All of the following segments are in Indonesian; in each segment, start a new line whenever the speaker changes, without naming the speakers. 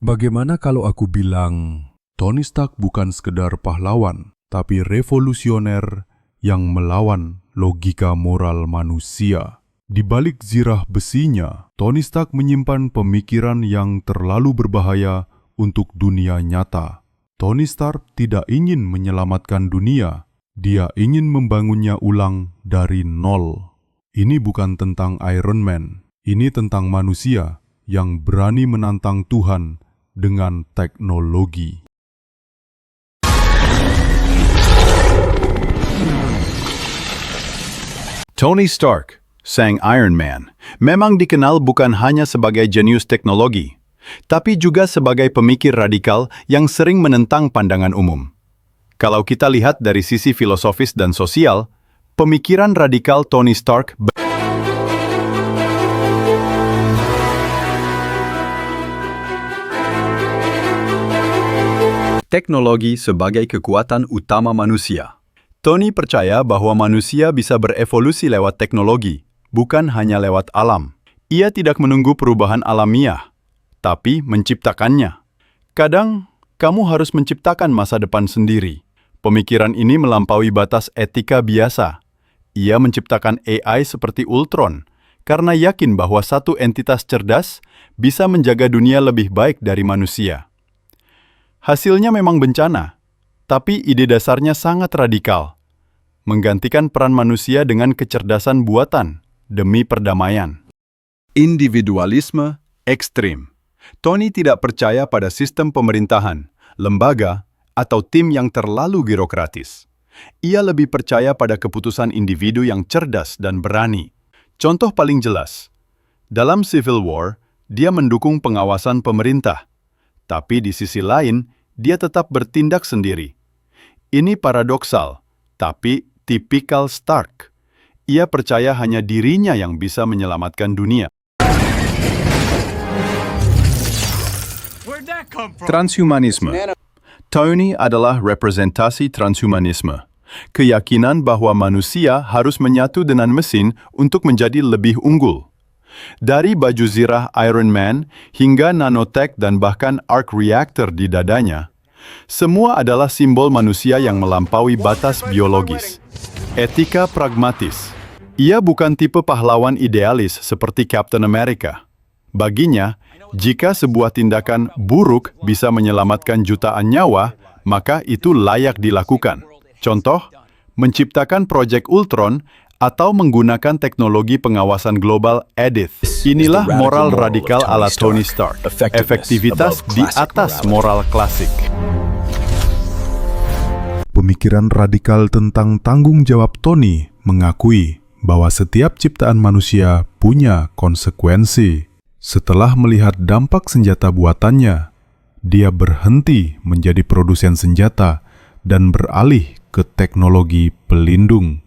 Bagaimana kalau aku bilang, Tony Stark bukan sekedar pahlawan, tapi revolusioner yang melawan logika moral manusia. Di balik zirah besinya, Tony Stark menyimpan pemikiran yang terlalu berbahaya untuk dunia nyata. Tony Stark tidak ingin menyelamatkan dunia, dia ingin membangunnya ulang dari nol. Ini bukan tentang Iron Man, ini tentang manusia yang berani menantang Tuhan dengan teknologi.
Tony Stark, sang Iron Man, memang dikenal bukan hanya sebagai jenius teknologi, tapi juga sebagai pemikir radikal yang sering menentang pandangan umum. Kalau kita lihat dari sisi filosofis dan sosial, pemikiran radikal Tony Stark teknologi sebagai kekuatan utama manusia. Tony percaya bahwa manusia bisa berevolusi lewat teknologi, bukan hanya lewat alam. Ia tidak menunggu perubahan alamiah, tapi menciptakannya. Kadang, kamu harus menciptakan masa depan sendiri. Pemikiran ini melampaui batas etika biasa. Ia menciptakan AI seperti Ultron, karena yakin bahwa satu entitas cerdas bisa menjaga dunia lebih baik dari manusia. Hasilnya memang bencana, tapi ide dasarnya sangat radikal. Menggantikan peran manusia dengan kecerdasan buatan demi perdamaian. Individualisme ekstrim. Tony tidak percaya pada sistem pemerintahan, lembaga, atau tim yang terlalu birokratis. Ia lebih percaya pada keputusan individu yang cerdas dan berani. Contoh paling jelas, dalam Civil War, dia mendukung pengawasan pemerintah. Tapi di sisi lain, dia tetap bertindak sendiri. Ini paradoksal, tapi tipikal Stark. Ia percaya hanya dirinya yang bisa menyelamatkan dunia. Transhumanisme. Tony adalah representasi transhumanisme. Keyakinan bahwa manusia harus menyatu dengan mesin untuk menjadi lebih unggul. Dari baju zirah Iron Man hingga nanotech dan bahkan arc reactor di dadanya, semua adalah simbol manusia yang melampaui batas biologis. Etika pragmatis. Ia bukan tipe pahlawan idealis seperti Captain America. Baginya, jika sebuah tindakan buruk bisa menyelamatkan jutaan nyawa, maka itu layak dilakukan. Contoh, menciptakan proyek Ultron atau menggunakan teknologi pengawasan global EDITH. Inilah moral radikal ala Tony Stark. Efektivitas di atas moral klasik.
Pemikiran radikal tentang tanggung jawab Tony mengakui bahwa setiap ciptaan manusia punya konsekuensi. Setelah melihat dampak senjata buatannya, dia berhenti menjadi produsen senjata dan beralih ke teknologi pelindung.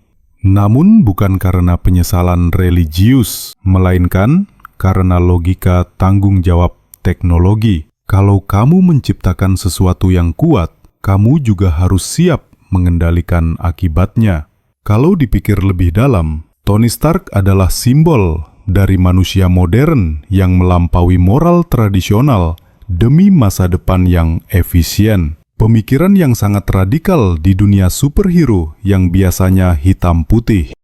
Namun bukan karena penyesalan religius, melainkan karena logika tanggung jawab teknologi. Kalau kamu menciptakan sesuatu yang kuat, kamu juga harus siap mengendalikan akibatnya. Kalau dipikir lebih dalam, Tony Stark adalah simbol dari manusia modern yang melampaui moral tradisional demi masa depan yang efisien. Pemikiran yang sangat radikal di dunia superhero yang biasanya hitam putih.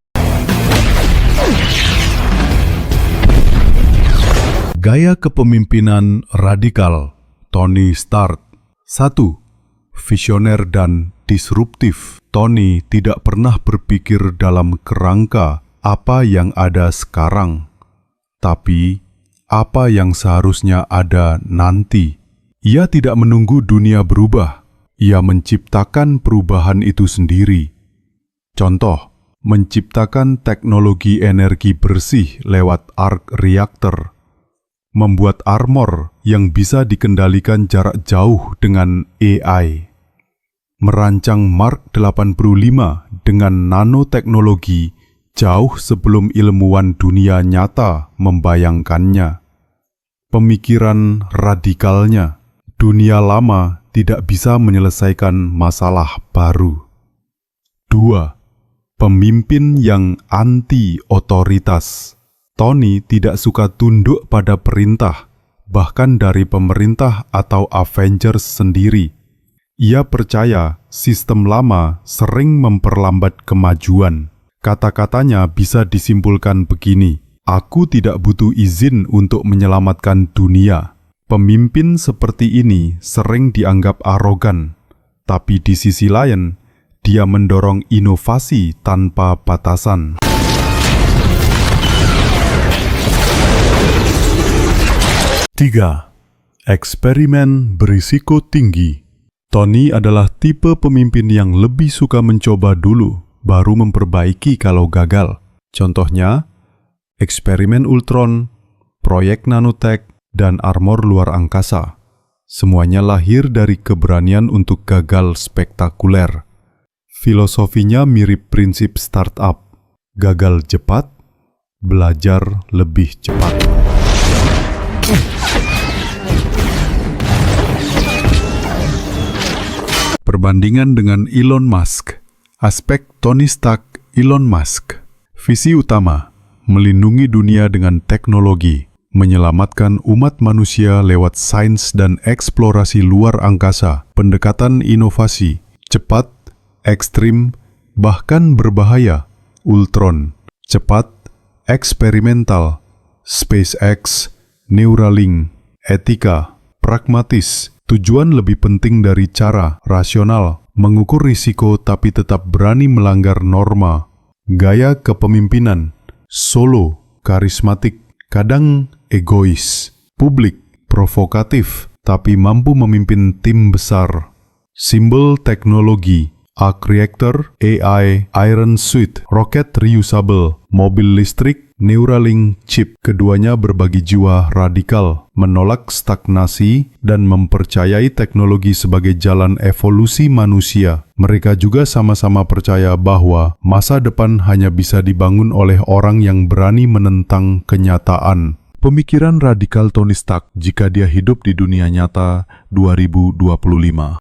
Gaya kepemimpinan radikal Tony Stark. 1. Visioner dan disruptif. Tony tidak pernah berpikir dalam kerangka apa yang ada sekarang, tapi apa yang seharusnya ada nanti. Ia tidak menunggu dunia berubah. Ia menciptakan perubahan itu sendiri. Contoh, menciptakan teknologi energi bersih lewat arc reactor, membuat armor yang bisa dikendalikan jarak jauh dengan AI, merancang Mark 85 dengan nanoteknologi jauh sebelum ilmuwan dunia nyata membayangkannya. Pemikiran radikalnya, dunia lama tidak bisa menyelesaikan masalah baru. 2. Pemimpin yang anti-otoritas. Tony tidak suka tunduk pada perintah. bahkan dari pemerintah atau Avengers sendiri. Ia percaya sistem lama sering memperlambat kemajuan. Kata-katanya bisa disimpulkan begini, "Aku tidak butuh izin untuk menyelamatkan dunia." Pemimpin seperti ini sering dianggap arogan, tapi di sisi lain, dia mendorong inovasi tanpa batasan. Tiga, eksperimen berisiko tinggi. Tony adalah tipe pemimpin yang lebih suka mencoba dulu, baru memperbaiki kalau gagal. Contohnya, eksperimen Ultron, proyek nanotech, dan armor luar angkasa. Semuanya lahir dari keberanian untuk gagal spektakuler. Filosofinya mirip prinsip startup. Gagal cepat, belajar lebih cepat. Perbandingan dengan Elon Musk. Aspek Tony Stark, Elon Musk. Visi utama, melindungi dunia dengan teknologi, menyelamatkan umat manusia lewat sains dan eksplorasi luar angkasa, pendekatan inovasi, cepat, ekstrim, bahkan berbahaya, Ultron, cepat, eksperimental, SpaceX, Neuralink, etika, pragmatis, tujuan lebih penting dari cara, rasional, mengukur risiko tapi tetap berani melanggar norma, gaya kepemimpinan, solo, karismatik, kadang egois, publik, provokatif, tapi mampu memimpin tim besar. Simbol teknologi, arc reactor, AI, Iron Suit, roket reusable, mobil listrik, Neuralink chip. Keduanya berbagi jiwa radikal, menolak stagnasi, dan mempercayai teknologi sebagai jalan evolusi manusia. Mereka juga sama-sama percaya bahwa masa depan hanya bisa dibangun oleh orang yang berani menentang kenyataan. Pemikiran radikal Tony Stark jika dia hidup di dunia nyata 2025.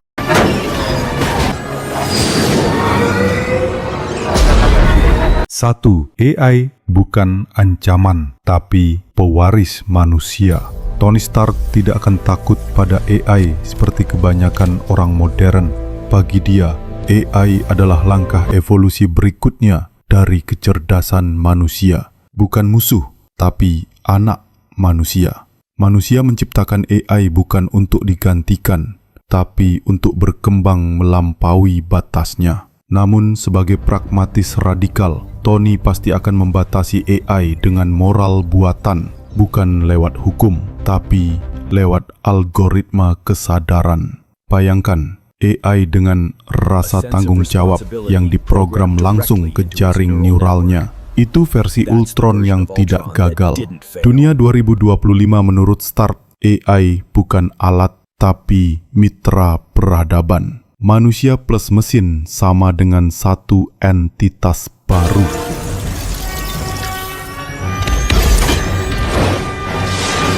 Satu, AI bukan ancaman, tapi pewaris manusia. Tony Stark tidak akan takut pada AI seperti kebanyakan orang modern. Bagi dia, AI adalah langkah evolusi berikutnya dari kecerdasan manusia. Bukan musuh, tapi anak manusia. Manusia menciptakan AI bukan untuk digantikan, tapi untuk berkembang melampaui batasnya. Namun sebagai pragmatis radikal, Tony pasti akan membatasi AI dengan moral buatan, bukan lewat hukum, tapi lewat algoritma kesadaran. Bayangkan, AI dengan rasa tanggung jawab yang diprogram langsung ke jaring neuralnya. Itu versi Ultron yang tidak gagal. Dunia 2025 menurut Stark, AI bukan alat, tapi mitra peradaban. Manusia plus mesin sama dengan satu entitas baru.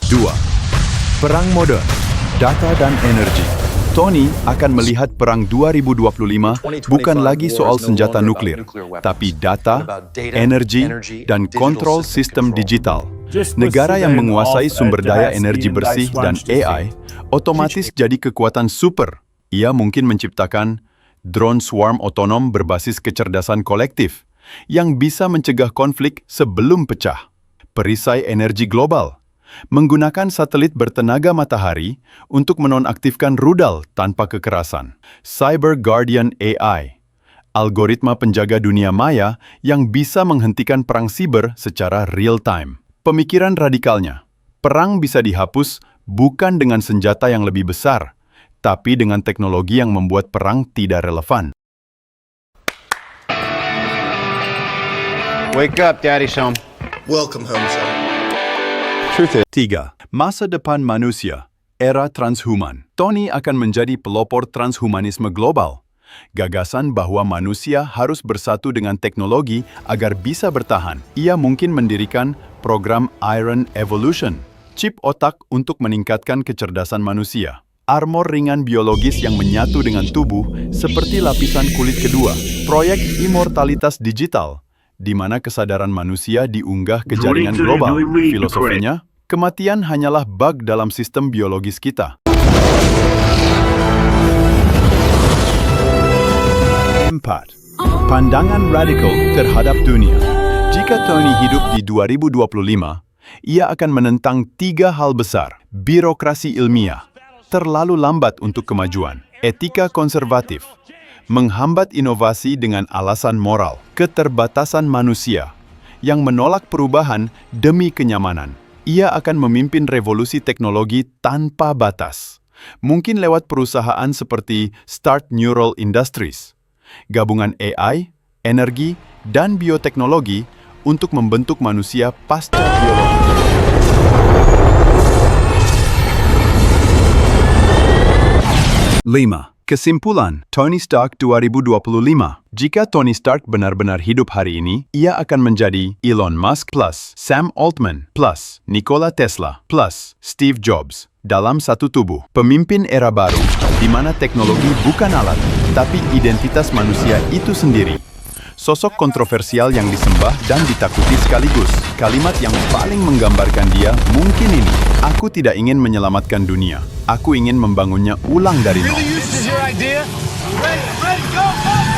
Dua, perang modern, data dan energi. Tony akan melihat perang 2025 bukan lagi soal senjata nuklir, tapi data, energi, dan kontrol sistem digital. Negara yang menguasai sumber daya energi bersih dan AI otomatis jadi kekuatan super. Ia mungkin menciptakan drone swarm otonom berbasis kecerdasan kolektif yang bisa mencegah konflik sebelum pecah. Perisai energi global, menggunakan satelit bertenaga matahari untuk menonaktifkan rudal tanpa kekerasan. Cyber Guardian AI, algoritma penjaga dunia maya yang bisa menghentikan perang siber secara real-time. Pemikiran radikalnya, perang bisa dihapus bukan dengan senjata yang lebih besar, tapi dengan teknologi yang membuat perang tidak relevan.
Wake up, Daddy's home.
Welcome home, son.
Truth is,
3. Masa depan manusia, era transhuman. Tony akan menjadi pelopor transhumanisme global. Gagasan bahwa manusia harus bersatu dengan teknologi agar bisa bertahan. Ia mungkin mendirikan program Iron Evolution, chip otak untuk meningkatkan kecerdasan manusia. Armor ringan biologis yang menyatu dengan tubuh seperti lapisan kulit kedua. Proyek immortalitas digital, di mana kesadaran manusia diunggah ke jaringan global. Filosofinya, Kematian hanyalah bug dalam sistem biologis kita. 4. Pandangan radikal terhadap dunia. Jika Tony hidup di 2025, ia akan menentang 3 hal besar. Birokrasi ilmiah, terlalu lambat untuk kemajuan. Etika konservatif, menghambat inovasi dengan alasan moral. Keterbatasan manusia, yang menolak perubahan demi kenyamanan. Ia akan memimpin revolusi teknologi tanpa batas. Mungkin lewat perusahaan seperti Start Neural Industries, gabungan AI, energi, dan bioteknologi untuk membentuk manusia pasca biologi. 5. Kesimpulan, Tony Stark 2025. Jika Tony Stark benar-benar hidup hari ini, ia akan menjadi Elon Musk plus Sam Altman plus Nikola Tesla plus Steve Jobs dalam satu tubuh. Pemimpin era baru, di mana teknologi bukan alat, tapi identitas manusia itu sendiri. Sosok kontroversial yang disembah dan ditakuti sekaligus. Kalimat yang paling menggambarkan dia mungkin ini. Aku tidak ingin menyelamatkan dunia. Aku ingin membangunnya ulang dari nol.
This is your idea? Ready, go!